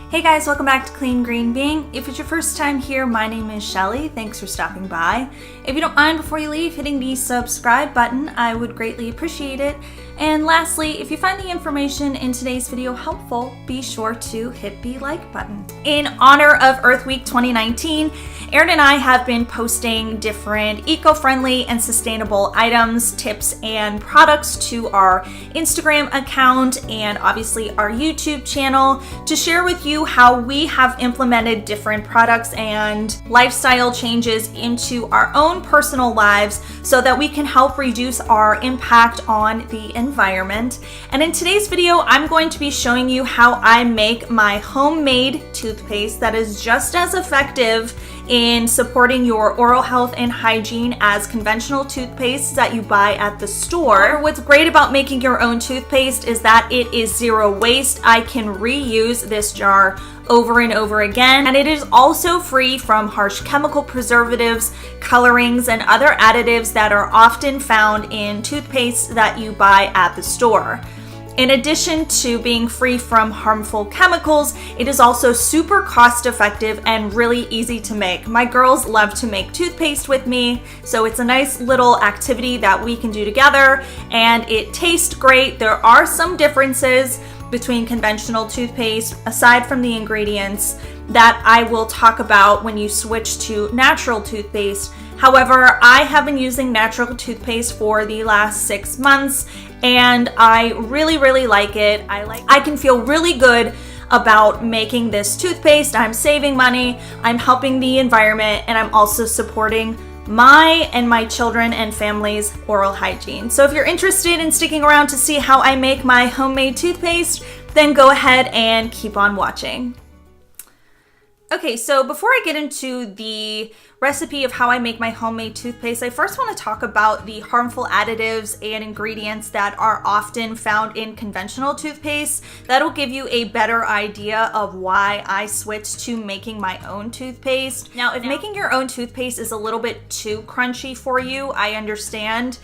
Hey guys, welcome back to Clean Green Being. If it's your first time here, my name is Shelly. Thanks for stopping by. If you don't mind, before you leave, hitting the subscribe button, I would greatly appreciate it. And lastly, if you find the information in today's video helpful, be sure to hit the like button. In honor of Earth Week 2019, Erin and I have been posting different eco-friendly and sustainable items, tips, and products to our Instagram account and obviously our YouTube channel to share with you how we have implemented different products and lifestyle changes into our own personal lives so that we can help reduce our impact on the environment. And in today's video, I'm going to be showing you how I make my homemade toothpaste that is just as effective in supporting your oral health and hygiene as conventional toothpaste that you buy at the store. What's great about making your own toothpaste is that it is zero waste. I can reuse this jar over and over again, and it is also free from harsh chemical preservatives, colorings, and other additives that are often found in toothpaste that you buy at the store. In addition to being free from harmful chemicals, it is also super cost effective and really easy to make. My girls love to make toothpaste with me, so it's a nice little activity that we can do together, and it tastes great. There are some differences between conventional toothpaste, aside from the ingredients, that I will talk about when you switch to natural toothpaste. However, I have been using natural toothpaste for the last 6 months and I really like it. I can feel really good about making this toothpaste. I'm saving money, I'm helping the environment, and I'm also supporting my and my children and family's oral hygiene. So if you're interested in sticking around to see how I make my homemade toothpaste, then go ahead and keep on watching. Okay, so before I get into the recipe of how I make my homemade toothpaste, I first want to talk about the harmful additives and ingredients that are often found in conventional toothpaste. That'll give you a better idea of why I switched to making my own toothpaste. Now, if making your own toothpaste is a little bit too crunchy for you, I understand.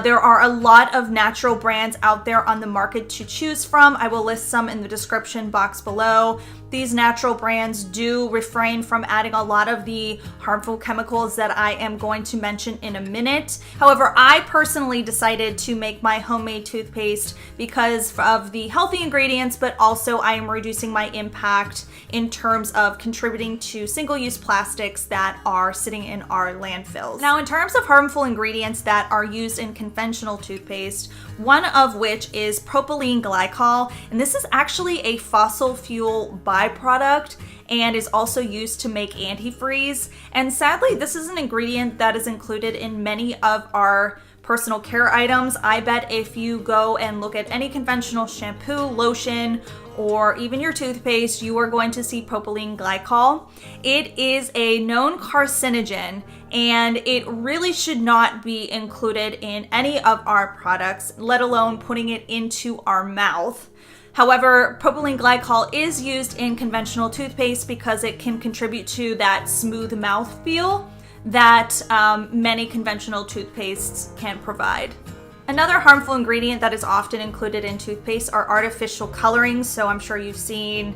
There are a lot of natural brands out there on the market to choose from. I will list some in the description box below. These natural brands do refrain from adding a lot of the harmful chemicals that I am going to mention in a minute. However, I personally decided to make my homemade toothpaste because of the healthy ingredients, but also I am reducing my impact in terms of contributing to single-use plastics that are sitting in our landfills. Now, in terms of harmful ingredients that are used in conventional toothpaste, one of which is propylene glycol, and this is actually a fossil fuel byproduct and is also used to make antifreeze. And sadly, this is an ingredient that is included in many of our personal care items. I bet if you go and look at any conventional shampoo, lotion, or even your toothpaste, you are going to see propylene glycol. It is a known carcinogen, and it really should not be included in any of our products, let alone putting it into our mouth. However, propylene glycol is used in conventional toothpaste because it can contribute to that smooth mouth feel that many conventional toothpastes can provide. Another harmful ingredient that is often included in toothpaste are artificial colorings. So I'm sure you've seen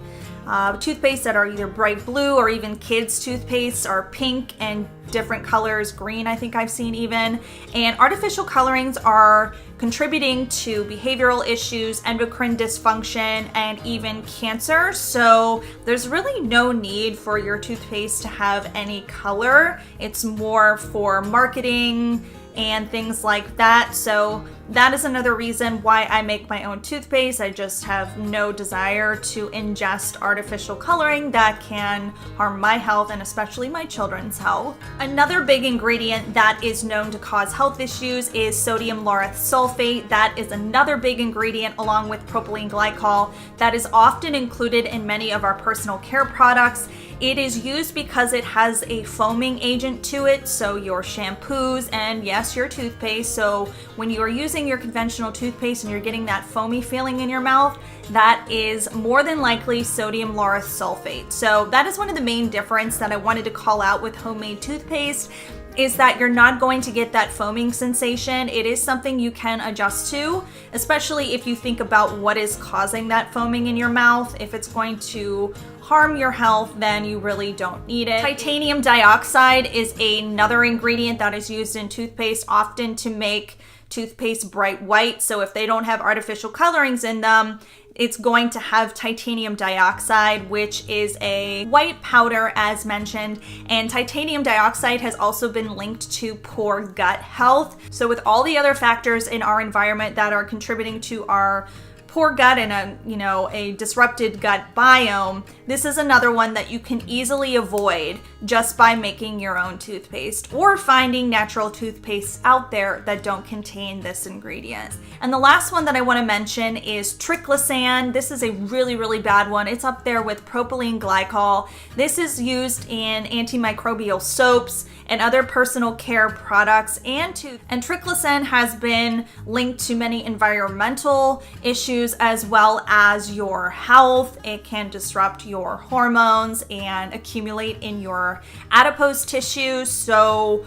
toothpaste that are either bright blue, or even kids' toothpaste are pink and different colors, green I think I've seen even. And artificial colorings are contributing to behavioral issues, endocrine dysfunction, and even cancer. So there's really no need for your toothpaste to have any color. It's more for marketing and things like that. So that is another reason why I make my own toothpaste. I just have no desire to ingest artificial coloring that can harm my health and especially my children's health. Another big ingredient that is known to cause health issues is sodium lauryl sulfate. That is another big ingredient along with propylene glycol that is often included in many of our personal care products. It is used because it has a foaming agent to it, so your shampoos and yes, your toothpaste. So when you are using your conventional toothpaste and you're getting that foamy feeling in your mouth, that is more than likely sodium lauryl sulfate. So that is one of the main differences that I wanted to call out with homemade toothpaste. is that you're not going to get that foaming sensation. It is something you can adjust to, especially if you think about what is causing that foaming in your mouth. If it's going to harm your health, then you really don't need it. Titanium dioxide is another ingredient that is used in toothpaste, often to make toothpaste bright white. So if they don't have artificial colorings in them, it's going to have titanium dioxide, which is a white powder, as mentioned. And titanium dioxide has also been linked to poor gut health. So with all the other factors in our environment that are contributing to our poor gut and a disrupted gut biome, this is another one that you can easily avoid just by making your own toothpaste or finding natural toothpastes out there that don't contain this ingredient. And the last one that I want to mention is triclosan. This is a really, really bad one. It's up there with propylene glycol. This is used in antimicrobial soaps and other personal care products, and triclosan has been linked to many environmental issues as well as your health. It can disrupt your hormones and accumulate in your adipose tissue. So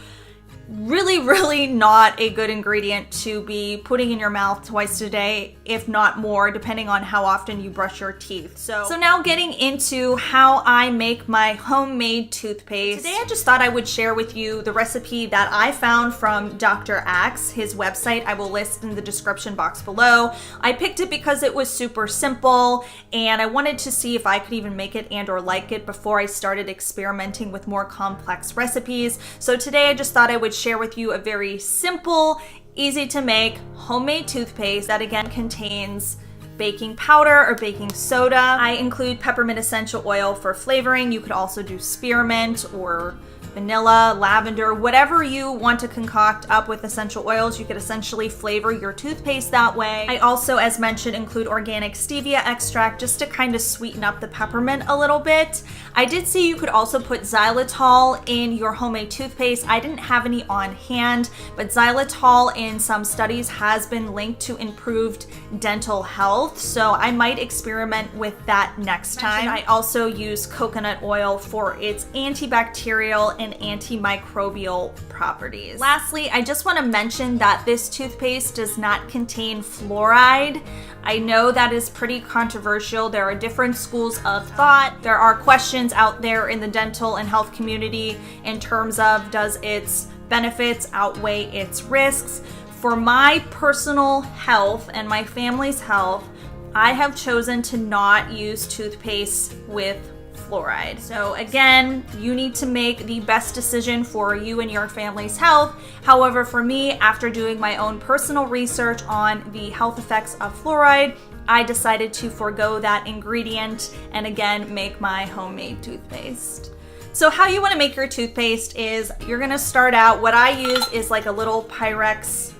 really, really not a good ingredient to be putting in your mouth twice a day, if not more, depending on how often you brush your teeth. So now getting into how I make my homemade toothpaste. Today I just thought I would share with you the recipe that I found from Dr. Axe. His website I will list in the description box below. I picked it because it was super simple and I wanted to see if I could even make it and or like it before I started experimenting with more complex recipes. So today I just thought I would share with you a very simple, easy to make homemade toothpaste that again contains baking powder or baking soda. I include peppermint essential oil for flavoring. You could also do spearmint or vanilla, lavender, whatever you want to concoct up with essential oils. You could essentially flavor your toothpaste that way. I also, as mentioned, include organic stevia extract just to kind of sweeten up the peppermint a little bit. I did see you could also put xylitol in your homemade toothpaste. I didn't have any on hand, but xylitol in some studies has been linked to improved dental health, so I might experiment with that next time. I also use coconut oil for its antibacterial and antimicrobial properties. Lastly, I just want to mention that this toothpaste does not contain fluoride. I know that is pretty controversial. There are different schools of thought. There are questions out there in the dental and health community in terms of, does its benefits outweigh its risks? For my personal health and my family's health, I have chosen to not use toothpaste with fluoride. So again, you need to make the best decision for you and your family's health. However, for me, after doing my own personal research on the health effects of fluoride, I decided to forego that ingredient and again, make my homemade toothpaste. So how you want to make your toothpaste is you're going to start out, what I use is like a little Pyrex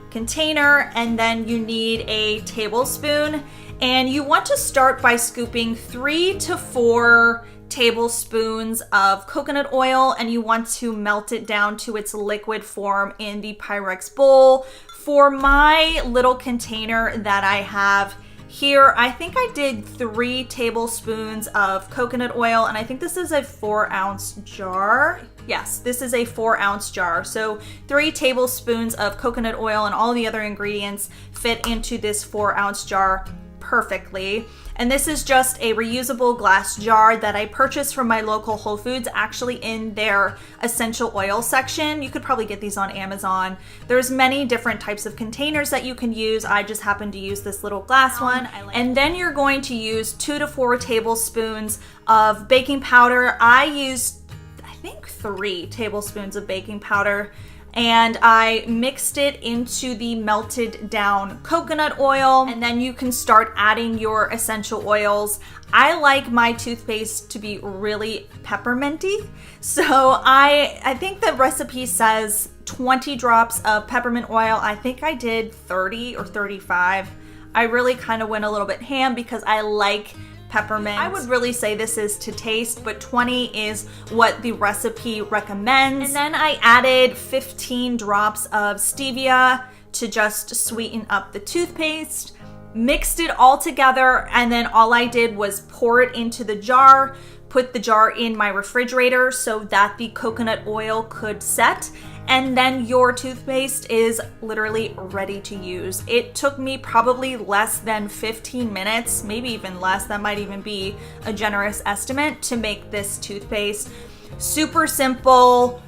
container, and then you need a tablespoon. And you want to start by scooping 3 to 4 tablespoons of coconut oil, and you want to melt it down to its liquid form in the Pyrex bowl. For my little container that I have here, I think I did 3 tablespoons of coconut oil, and I think this is a 4-ounce jar. Yes, this is a 4-ounce jar. So 3 tablespoons of coconut oil and all the other ingredients fit into this 4-ounce jar perfectly. And this is just a reusable glass jar that I purchased from my local Whole Foods, actually in their essential oil section. You could probably get these on Amazon. There's many different types of containers that you can use. I just happen to use this little glass one. And then you're going to use 2 to 4 tablespoons of baking powder. I used, I think, 3 tablespoons of baking powder, and I mixed it into the melted down coconut oil, and then you can start adding your essential oils. I like my toothpaste to be really pepperminty, so I think the recipe says 20 drops of peppermint oil. I think I did 30 or 35. I really kind of went a little bit ham because I like peppermint. I would really say this is to taste, but 20 is what the recipe recommends. And then I added 15 drops of stevia to just sweeten up the toothpaste, mixed it all together, and then all I did was pour it into the jar, put the jar in my refrigerator so that the coconut oil could set, and then your toothpaste is literally ready to use. It took me probably less than 15 minutes, maybe even less, that might even be a generous estimate, to make this toothpaste. Super simple,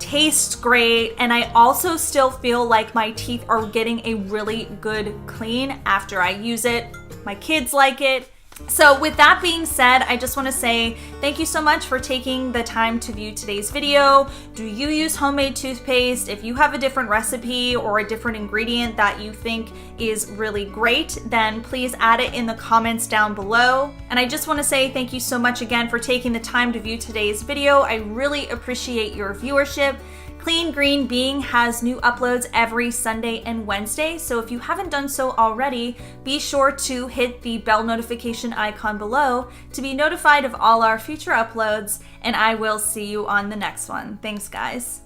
tastes great, and I also still feel like my teeth are getting a really good clean after I use it. My kids like it. So with that being said, I just want to say thank you so much for taking the time to view today's video. Do you use homemade toothpaste? If you have a different recipe or a different ingredient that you think is really great, then please add it in the comments down below. And I just want to say thank you so much again for taking the time to view today's video. I really appreciate your viewership. Clean Green Being has new uploads every Sunday and Wednesday, so if you haven't done so already, be sure to hit the bell notification icon below to be notified of all our future uploads, and I will see you on the next one. Thanks, guys.